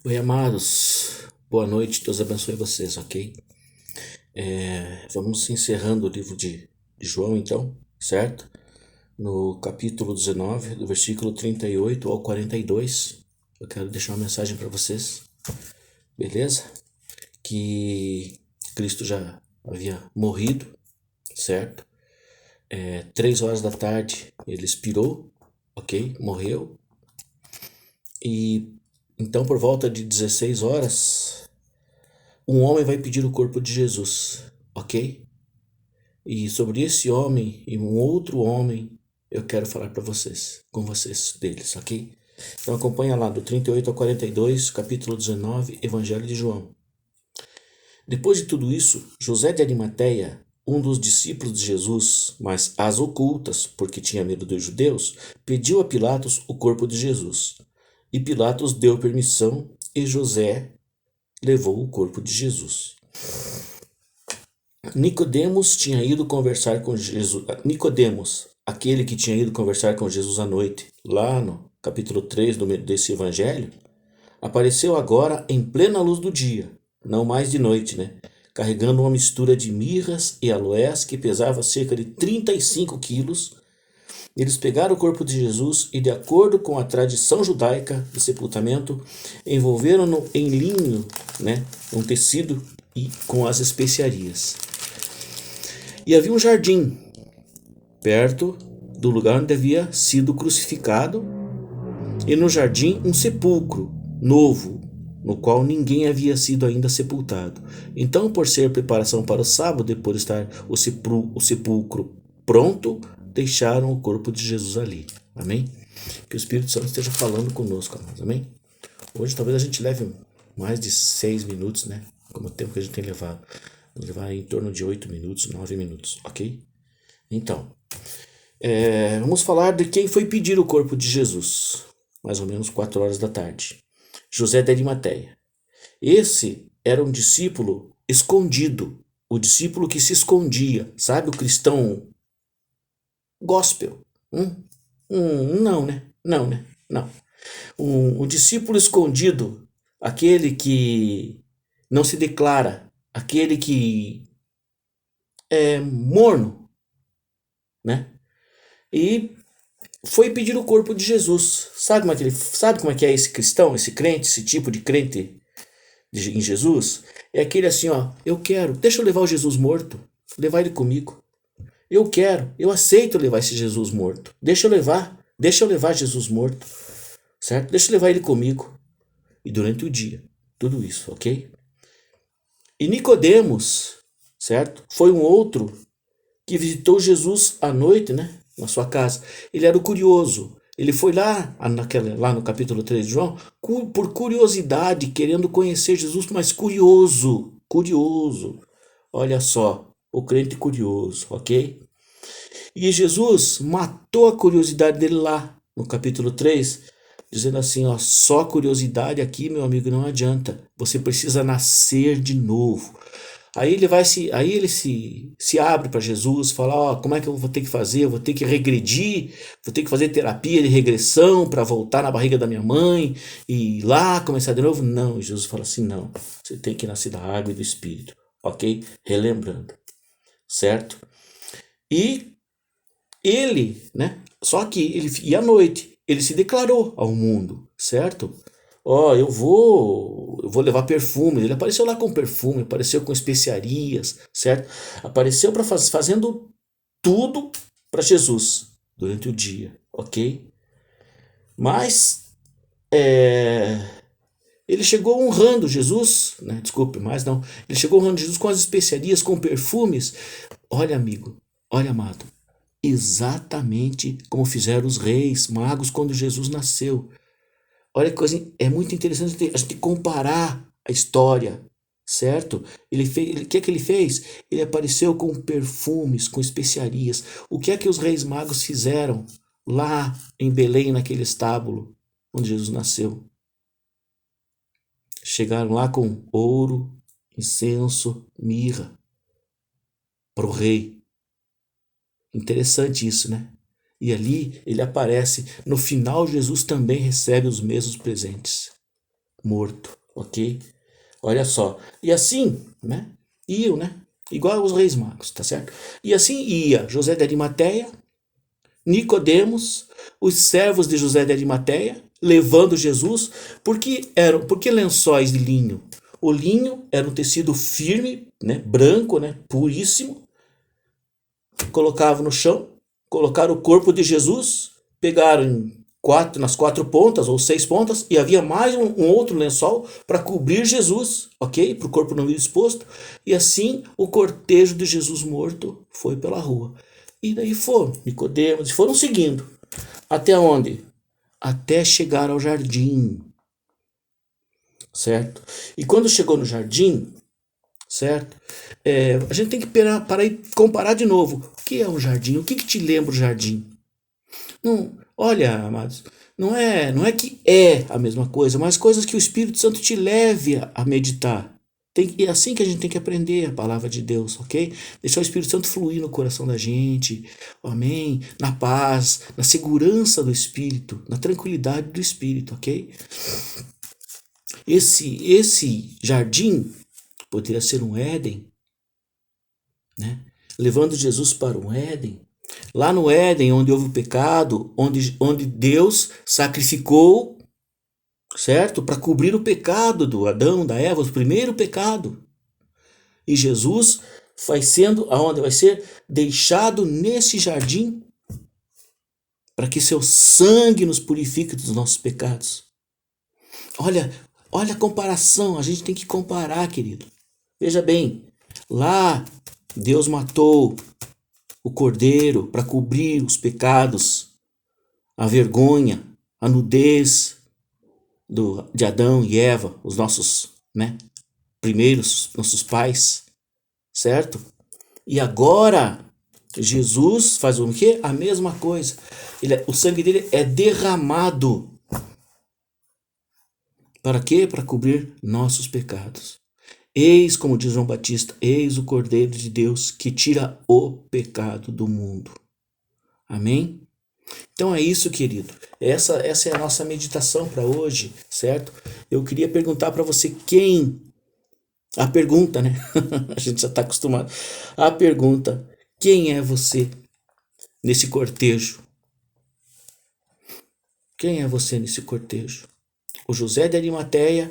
Oi, amados. Boa noite, Deus abençoe vocês, ok? Vamos encerrando o livro de João, então, certo? No capítulo 19, do versículo 38 ao 42, eu quero deixar uma mensagem para vocês, beleza? Que Cristo já havia morrido, certo? 3 horas da tarde ele expirou, ok? Morreu. E então, por volta de 16 horas, um homem vai pedir o corpo de Jesus, ok? E sobre esse homem e um outro homem, eu quero falar para vocês, com vocês deles, ok? Então acompanha lá do 38 ao 42, capítulo 19, Evangelho de João. Depois de tudo isso, José de Arimateia, um dos discípulos de Jesus, mas às ocultas, porque tinha medo dos judeus, pediu a Pilatos o corpo de Jesus. E Pilatos deu permissão e José levou o corpo de Jesus. Nicodemos tinha ido conversar com Jesus. Nicodemos, aquele que tinha ido conversar com Jesus à noite, lá no capítulo 3 desse evangelho, apareceu agora em plena luz do dia, não mais de noite, né? Carregando uma mistura de mirras e aloés que pesava cerca de 35 quilos. Eles pegaram o corpo de Jesus e, de acordo com a tradição judaica de sepultamento, envolveram-no em linho, né? Um tecido e com as especiarias. E havia um jardim perto do lugar onde havia sido crucificado, e no jardim um sepulcro novo, no qual ninguém havia sido ainda sepultado. Então, por ser preparação para o sábado, depois de estar o sepulcro pronto, deixaram o corpo de Jesus ali. Amém? Que o Espírito Santo esteja falando conosco, amados. Amém? Hoje talvez a gente leve mais de 6 minutos, né? Como o tempo que a gente tem levado. Vamos levar em torno de 8 minutos, 9 minutos, ok? Então, vamos falar de quem foi pedir o corpo de Jesus. Mais ou menos 4 horas da tarde. José de Arimateia. Esse era um discípulo escondido. O discípulo que se escondia. Sabe o cristão gospel? Não, né? Não, né? Não. Um discípulo escondido. Aquele que não se declara. Aquele que é morno, né? E foi pedir o corpo de Jesus. Sabe como é que é esse cristão, esse crente, esse tipo de crente em Jesus? É aquele assim, ó, eu quero, deixa eu levar o Jesus morto, levar ele comigo. Eu quero, eu aceito levar esse Jesus morto. Deixa eu levar Jesus morto, certo? Deixa eu levar ele comigo. E durante o dia, tudo isso, ok? E Nicodemos, certo? Foi um outro que visitou Jesus à noite, né, na sua casa. Ele era o curioso. Ele foi lá no capítulo 3 de João, por curiosidade, querendo conhecer Jesus, mas curioso, curioso. Olha só, o crente curioso, ok? E Jesus matou a curiosidade dele lá no capítulo 3, dizendo assim, ó, só curiosidade aqui, meu amigo, não adianta. Você precisa nascer de novo. Aí ele se abre para Jesus, fala, ó, como é que eu vou ter que fazer? Eu vou ter que regredir, vou ter que fazer terapia de regressão para voltar na barriga da minha mãe e ir lá começar de novo? Não, Jesus fala assim, não. Você tem que nascer da água e do espírito, ok? Relembrando, certo? E ele, né? Só que ele e à noite ele se declarou ao mundo, certo? Ó, eu vou levar perfume. Ele apareceu lá com perfume, apareceu com especiarias, certo? Apareceu para fazendo tudo para Jesus durante o dia, ok? Mas ele chegou honrando Jesus, né? Desculpe, mas não. Ele chegou honrando Jesus com as especiarias, com perfumes. Olha, amigo, olha, amado, exatamente como fizeram os reis magos quando Jesus nasceu. Olha que coisa, é muito interessante a gente comparar a história, certo? O que é que ele fez? Ele apareceu com perfumes, com especiarias. O que é que os reis magos fizeram lá em Belém, naquele estábulo onde Jesus nasceu? Chegaram lá com ouro, incenso, mirra para o rei. Interessante isso, né? E ali ele aparece. No final, Jesus também recebe os mesmos presentes. morto, ok? Olha só. E assim, né? Iam, né? Igual os reis magos, tá certo? E assim ia José de Arimateia, Nicodemos, os servos de José de Arimateia, levando Jesus, porque lençóis de linho. O linho era um tecido firme, né, branco, né, puríssimo. Colocavam no chão, colocaram o corpo de Jesus, pegaram nas 4 pontas ou 6 pontas e havia mais um outro lençol para cobrir Jesus, ok? Para o corpo não ir exposto. E assim o cortejo de Jesus morto foi pela rua. E daí foram Nicodemos, foram seguindo. Até onde? Até chegar ao jardim, certo? E quando chegou no jardim, certo? A gente tem que parar e comparar de novo. O que é um jardim? O que te lembra o jardim? Não, olha, amados, não é que é a mesma coisa, mas coisas que o Espírito Santo te leve a meditar. É assim que a gente tem que aprender a palavra de Deus, ok? Deixar o Espírito Santo fluir no coração da gente, amém? Na paz, na segurança do Espírito, na tranquilidade do Espírito, ok? Esse jardim poderia ser um Éden, né? Levando Jesus para um Éden. Lá no Éden, onde houve o pecado, onde Deus sacrificou, certo? Para cobrir o pecado do Adão, da Eva, o primeiro pecado. E Jesus vai sendo, aonde vai ser deixado nesse jardim para que seu sangue nos purifique dos nossos pecados. Olha, olha a comparação, a gente tem que comparar, querido. Veja bem, lá Deus matou o cordeiro para cobrir os pecados, a vergonha, a nudez de Adão e Eva, os nossos, né, primeiros, nossos pais, certo? E agora Jesus faz o quê? A mesma coisa. O sangue dele é derramado. Para quê? Para cobrir nossos pecados. Eis, como diz João Batista, eis o Cordeiro de Deus que tira o pecado do mundo. Amém? Então é isso, querido. Essa é a nossa meditação para hoje, certo? Eu queria perguntar para você a pergunta, né? A gente já está acostumado. A pergunta: quem é você nesse cortejo? Quem é você nesse cortejo? O José de Arimateia,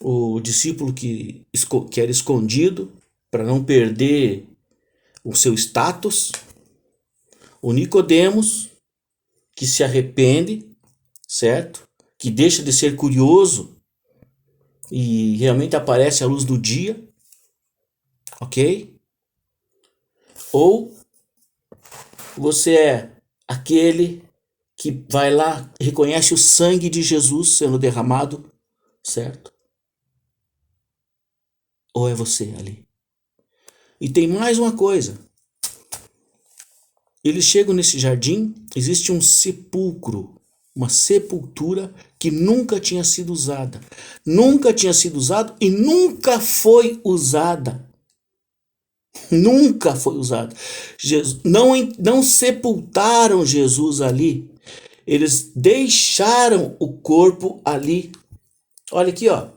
o discípulo que era escondido para não perder o seu status, o Nicodemos, que se arrepende, certo? Que deixa de ser curioso e realmente aparece à luz do dia, ok? Ou você é aquele que vai lá, reconhece o sangue de Jesus sendo derramado, certo? Ou é você ali? E tem mais uma coisa. Eles chegam nesse jardim, existe um sepulcro, uma sepultura que nunca tinha sido usada. Nunca tinha sido usada e nunca foi usada. Nunca foi usada. Não sepultaram Jesus ali. Eles deixaram o corpo ali. Olha aqui, ó.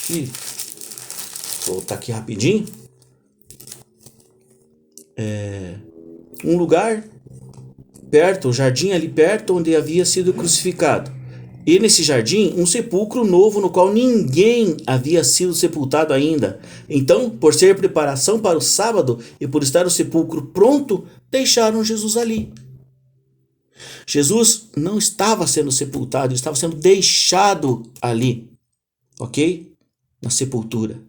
Aqui. Vou voltar aqui rapidinho. Um lugar perto, um jardim ali perto, onde havia sido crucificado. E nesse jardim, um sepulcro novo no qual ninguém havia sido sepultado ainda. Então, por ser preparação para o sábado e por estar o sepulcro pronto, deixaram Jesus ali. Jesus não estava sendo sepultado, estava sendo deixado ali, ok? Na sepultura.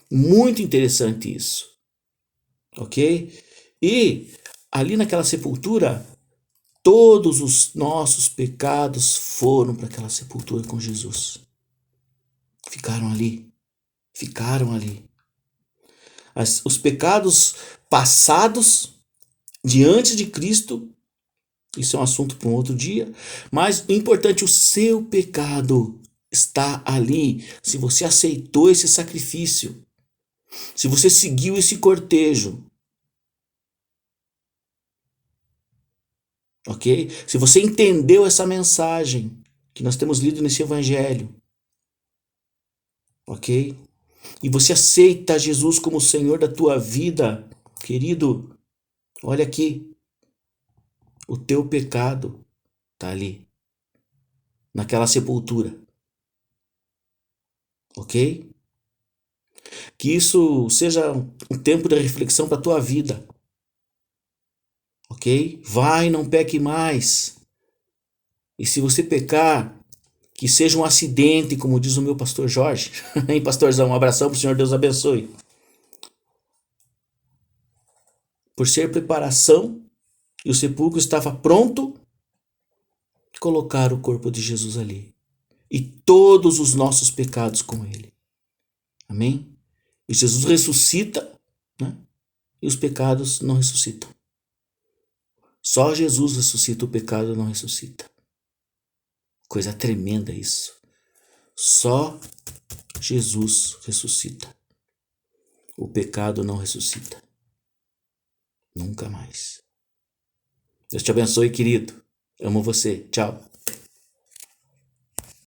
Muito interessante isso, ok? E ali naquela sepultura, todos os nossos pecados foram para aquela sepultura com Jesus. Ficaram ali. Ficaram ali. Os pecados passados diante de Cristo, isso é um assunto para um outro dia, mas o importante, o seu pecado está ali. Se você aceitou esse sacrifício, se você seguiu esse cortejo, Ok? Se você entendeu essa mensagem que nós temos lido nesse evangelho, ok? E você aceita Jesus como o Senhor da tua vida, querido, olha aqui, o teu pecado está ali, naquela sepultura, ok? Que isso seja um tempo de reflexão para a tua vida, ok? Vai, não peque mais. E se você pecar, que seja um acidente, como diz o meu pastor Jorge. Hein, pastorzão? Um abração para o Senhor, Deus abençoe. Por ser preparação, e o sepulcro estava pronto, colocar o corpo de Jesus ali. E todos os nossos pecados com ele. Amém? E Jesus ressuscita, né? E os pecados não ressuscitam. Só Jesus ressuscita, o pecado não ressuscita. Coisa tremenda isso. Só Jesus ressuscita. O pecado não ressuscita. Nunca mais. Deus te abençoe, querido. Amo você. Tchau.